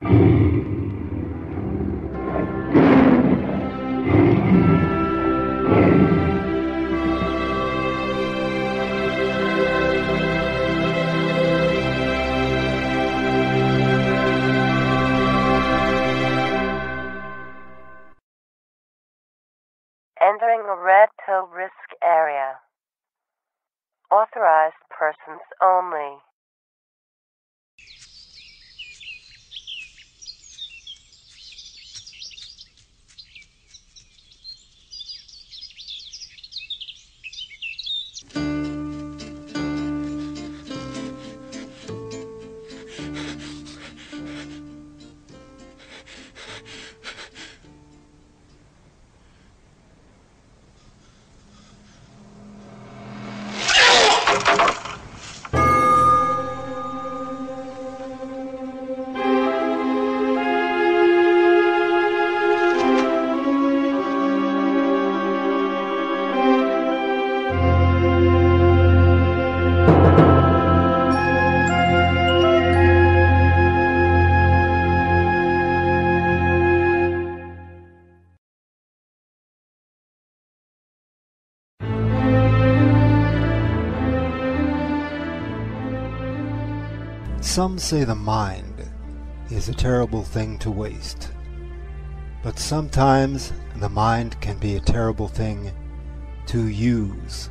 Entering a red pill risk area. Authorized persons only. Some say the mind is a terrible thing to waste, but sometimes the mind can be a terrible thing to use.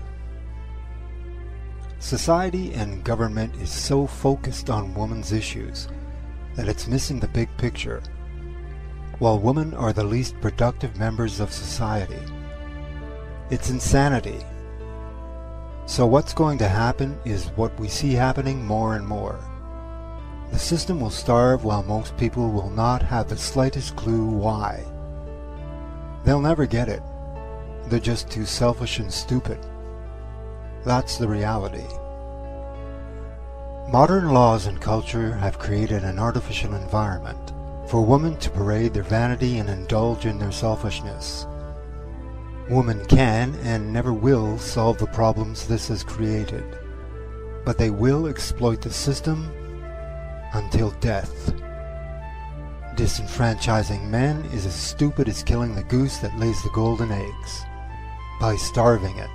Society and government is so focused on women's issues that it's missing the big picture, while women are the least productive members of society. It's insanity. So what's going to happen is what we see happening more and more. The system will starve while most people will not have the slightest clue why. They'll never get it. They're just too selfish and stupid. That's the reality. Modern laws and culture have created an artificial environment for women to parade their vanity and indulge in their selfishness. Women can and never will solve the problems this has created, but they will exploit the system until death. Disenfranchising men is as stupid as killing the goose that lays the golden eggs, by starving it.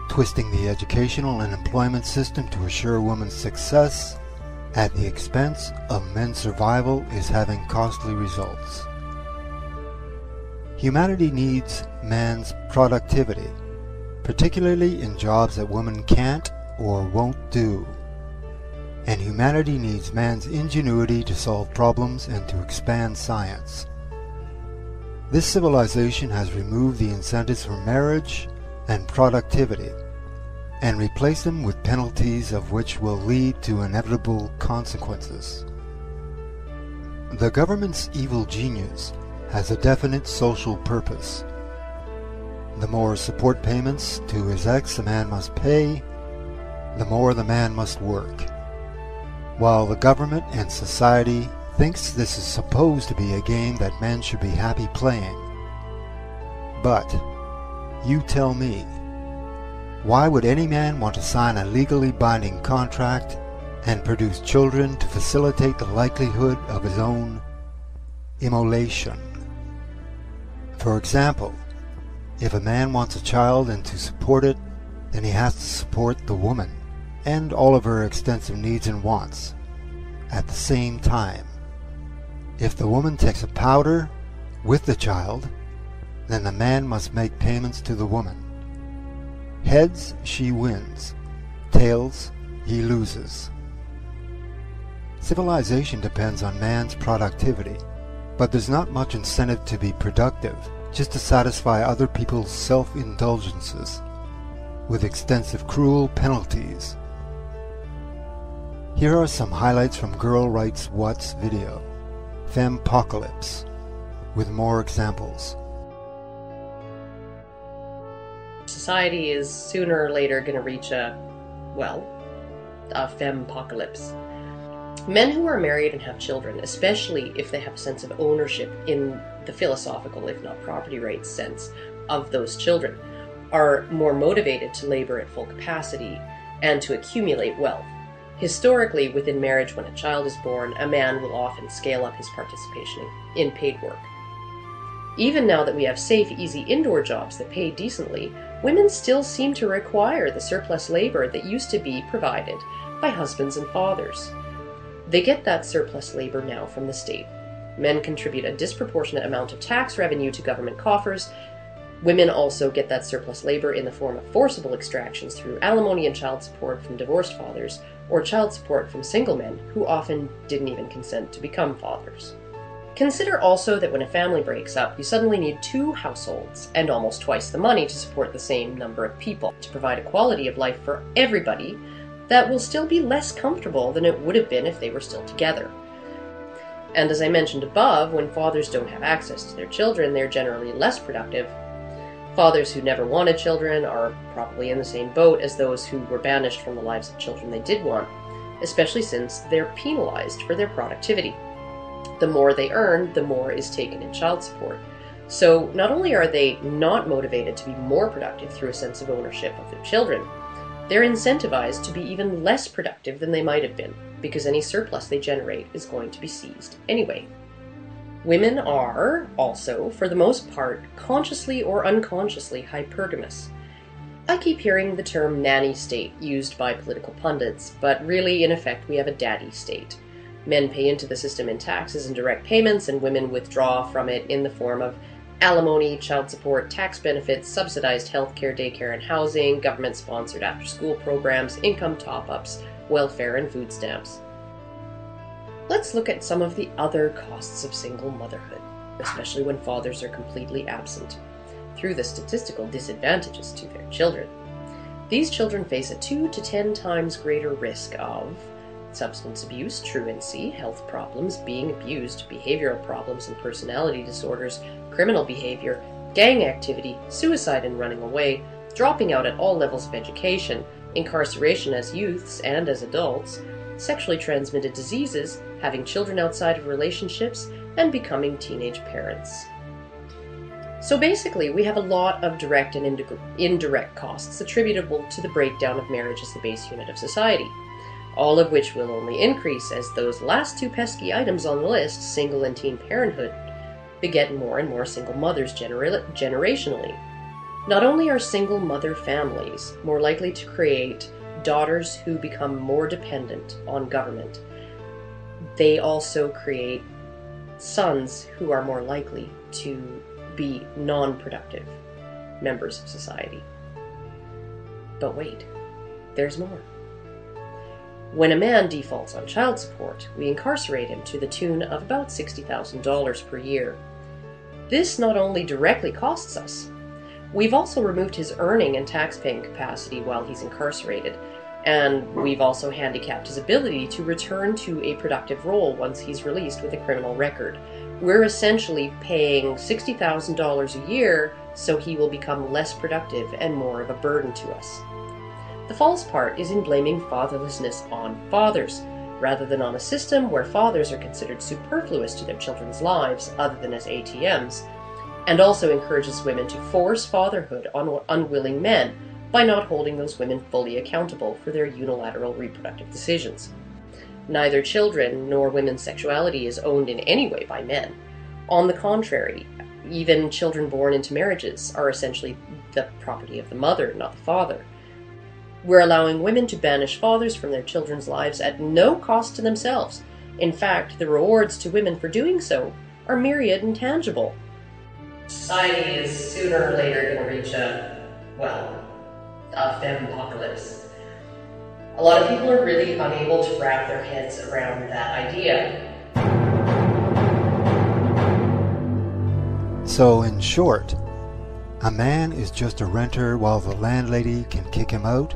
Twisting the educational and employment system to assure women's success at the expense of men's survival is having costly results. Humanity needs man's productivity, particularly in jobs that women can't or won't do. And humanity needs man's ingenuity to solve problems and to expand science. This civilization has removed the incentives for marriage and productivity, and replaced them with penalties of which will lead to inevitable consequences. The government's evil genius has a definite social purpose. The more support payments to his ex a man must pay, the more the man must work. While the government and society thinks this is supposed to be a game that men should be happy playing. But, you tell me, why would any man want to sign a legally binding contract and produce children to facilitate the likelihood of his own immolation? For example, if a man wants a child and to support it, then he has to support the woman and all of her extensive needs and wants at the same time. If the woman takes a powder with the child, then the man must make payments to the woman. Heads, she wins. Tails, he loses. Civilization depends on man's productivity, but there's not much incentive to be productive, just to satisfy other people's self-indulgences, with extensive cruel penalties. Here are some highlights from girlwriteswhat's video, Fempocalypse, with more examples. Society is sooner or later going to reach a fempocalypse. Men who are married and have children, especially if they have a sense of ownership in the philosophical, if not property rights sense, of those children, are more motivated to labor at full capacity and to accumulate wealth. Historically, within marriage, when a child is born, a man will often scale up his participation in paid work. Even now that we have safe, easy indoor jobs that pay decently, women still seem to require the surplus labor that used to be provided by husbands and fathers. They get that surplus labor now from the state. Men contribute a disproportionate amount of tax revenue to government coffers. Women also get that surplus labor in the form of forcible extractions through alimony and child support from divorced fathers, or child support from single men who often didn't even consent to become fathers. Consider also that when a family breaks up, you suddenly need 2 households and almost twice the money to support the same number of people, to provide a quality of life for everybody that will still be less comfortable than it would have been if they were still together. And as I mentioned above, when fathers don't have access to their children, they're generally less productive. Fathers who never wanted children are probably in the same boat as those who were banished from the lives of children they did want, especially since they're penalized for their productivity. The more they earn, the more is taken in child support. So not only are they not motivated to be more productive through a sense of ownership of their children, they're incentivized to be even less productive than they might have been, because any surplus they generate is going to be seized anyway. Women are also, for the most part, consciously or unconsciously hypergamous. I keep hearing the term nanny state used by political pundits, but really, in effect, we have a daddy state. Men pay into the system in taxes and direct payments, and women withdraw from it in the form of alimony, child support, tax benefits, subsidized healthcare, daycare and housing, government-sponsored after-school programs, income top-ups, welfare and food stamps. Let's look at some of the other costs of single motherhood, especially when fathers are completely absent, through the statistical disadvantages to their children. These children face a 2 to 10 times greater risk of substance abuse, truancy, health problems, being abused, behavioral problems and personality disorders, criminal behavior, gang activity, suicide and running away, dropping out at all levels of education, incarceration as youths and as adults, sexually transmitted diseases, having children outside of relationships, and becoming teenage parents. So basically, we have a lot of direct and indirect costs attributable to the breakdown of marriage as the base unit of society, all of which will only increase as those last 2 pesky items on the list, single and teen parenthood, beget more and more single mothers generationally. Not only are single mother families more likely to create daughters who become more dependent on government, they also create sons who are more likely to be non-productive members of society. But wait, there's more. When a man defaults on child support, we incarcerate him to the tune of about $60,000 per year. This not only directly costs us, we've also removed his earning and tax-paying capacity while he's incarcerated, and we've also handicapped his ability to return to a productive role once he's released with a criminal record. We're essentially paying $60,000 a year so he will become less productive and more of a burden to us. The false part is in blaming fatherlessness on fathers, rather than on a system where fathers are considered superfluous to their children's lives other than as ATMs, and also encourages women to force fatherhood on unwilling men by not holding those women fully accountable for their unilateral reproductive decisions. Neither children nor women's sexuality is owned in any way by men. On the contrary, even children born into marriages are essentially the property of the mother, not the father. We're allowing women to banish fathers from their children's lives at no cost to themselves. In fact, the rewards to women for doing so are myriad and tangible. Society is sooner or later going to reach a fempocalypse. A lot of people are really unable to wrap their heads around that idea. So in short, a man is just a renter while the landlady can kick him out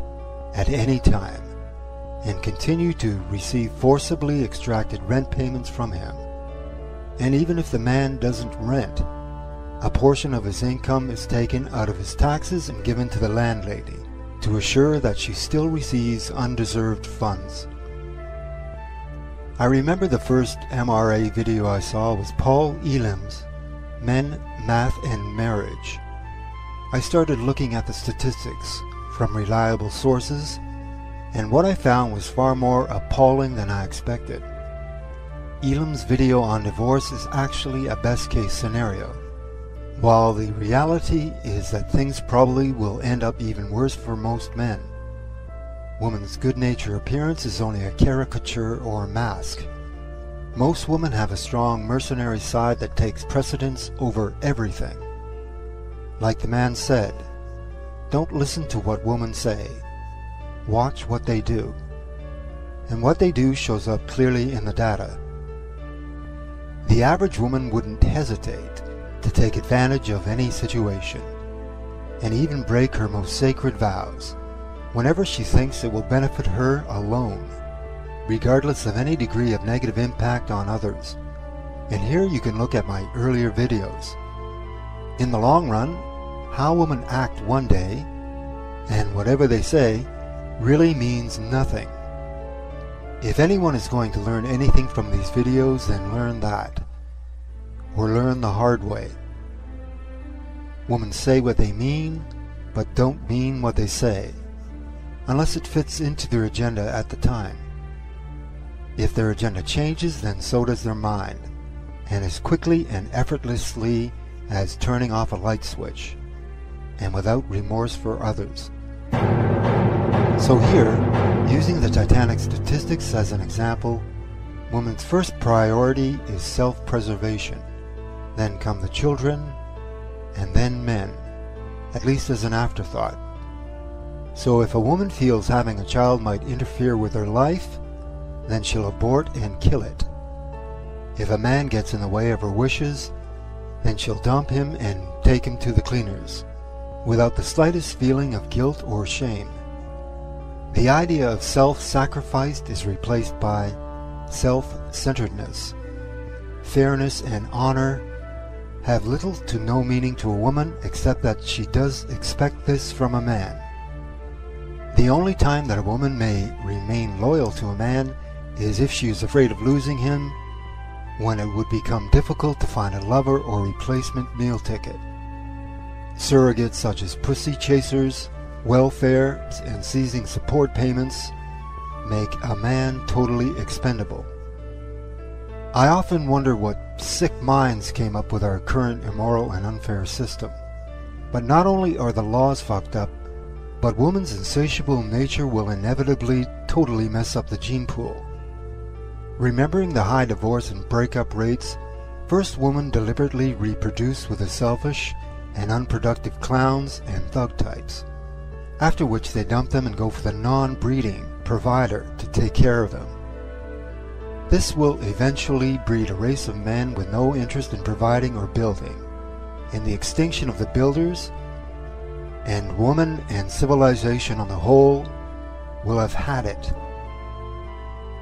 at any time and continue to receive forcibly extracted rent payments from him. And even if the man doesn't rent, a portion of his income is taken out of his taxes and given to the landlady to assure that she still receives undeserved funds. I remember the first MRA video I saw was Paul Elam's Men, Math and Marriage. I started looking at the statistics from reliable sources and what I found was far more appalling than I expected. Elam's video on divorce is actually a best-case scenario, while the reality is that things probably will end up even worse for most men. Women's good-natured appearance is only a caricature or mask. Most women have a strong mercenary side that takes precedence over everything. Like the man said, don't listen to what women say. Watch what they do. And what they do shows up clearly in the data. The average woman wouldn't hesitate to take advantage of any situation, and even break her most sacred vows, whenever she thinks it will benefit her alone, regardless of any degree of negative impact on others. And here you can look at my earlier videos. In the long run, how women act one day, and whatever they say, really means nothing. If anyone is going to learn anything from these videos, then learn that. Or learn the hard way. Women say what they mean, but don't mean what they say, unless it fits into their agenda at the time. If their agenda changes, then so does their mind, and as quickly and effortlessly as turning off a light switch, and without remorse for others. So here, using the Titanic statistics as an example, women's first priority is self-preservation. Then come the children, and then men, at least as an afterthought. So if a woman feels having a child might interfere with her life, then she'll abort and kill it. If a man gets in the way of her wishes, then she'll dump him and take him to the cleaners, without the slightest feeling of guilt or shame. The idea of self-sacrifice is replaced by self-centeredness. Fairness and honor have little to no meaning to a woman, except that she does expect this from a man. The only time that a woman may remain loyal to a man is if she is afraid of losing him, when it would become difficult to find a lover or replacement meal ticket. Surrogates such as pussy chasers, welfare, and seizing support payments make a man totally expendable. I often wonder what sick minds came up with our current immoral and unfair system. But not only are the laws fucked up, but woman's insatiable nature will inevitably totally mess up the gene pool. Remembering the high divorce and breakup rates, first women deliberately reproduce with the selfish and unproductive clowns and thug types, after which they dump them and go for the non-breeding provider to take care of them. This will eventually breed a race of men with no interest in providing or building, and the extinction of the builders, and woman and civilization on the whole will have had it.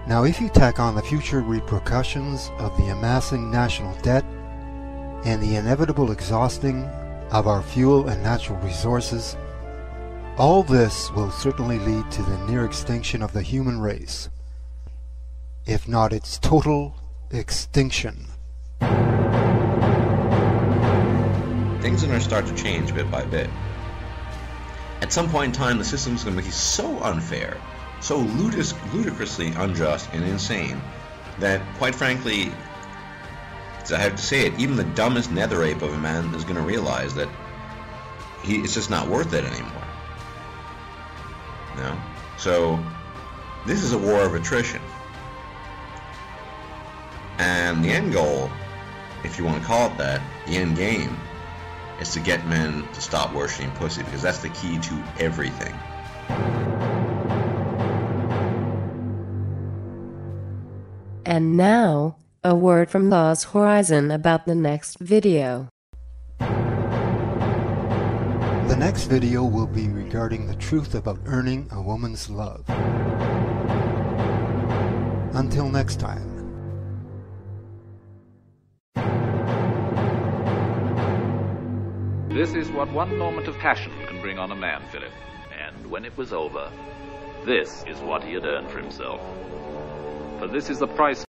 Now if you tack on the future repercussions of the amassing national debt and the inevitable exhausting of our fuel and natural resources, all this will certainly lead to the near extinction of the human race, if not its total extinction. Things are going to start to change bit by bit. At some point in time, the system is going to be so unfair, so ludicrously unjust and insane, that, quite frankly, I have to say it, even the dumbest nether ape of a man is going to realize that it's just not worth it anymore. No? So, this is a war of attrition. And the end goal, if you want to call it that, the end game, is to get men to stop worshipping pussy, because that's the key to everything. And now, a word from Lawshorizon about the next video. The next video will be regarding the truth about earning a woman's love. Until next time. This is what one moment of passion can bring on a man, Philip. And when it was over, this is what he had earned for himself. For this is the price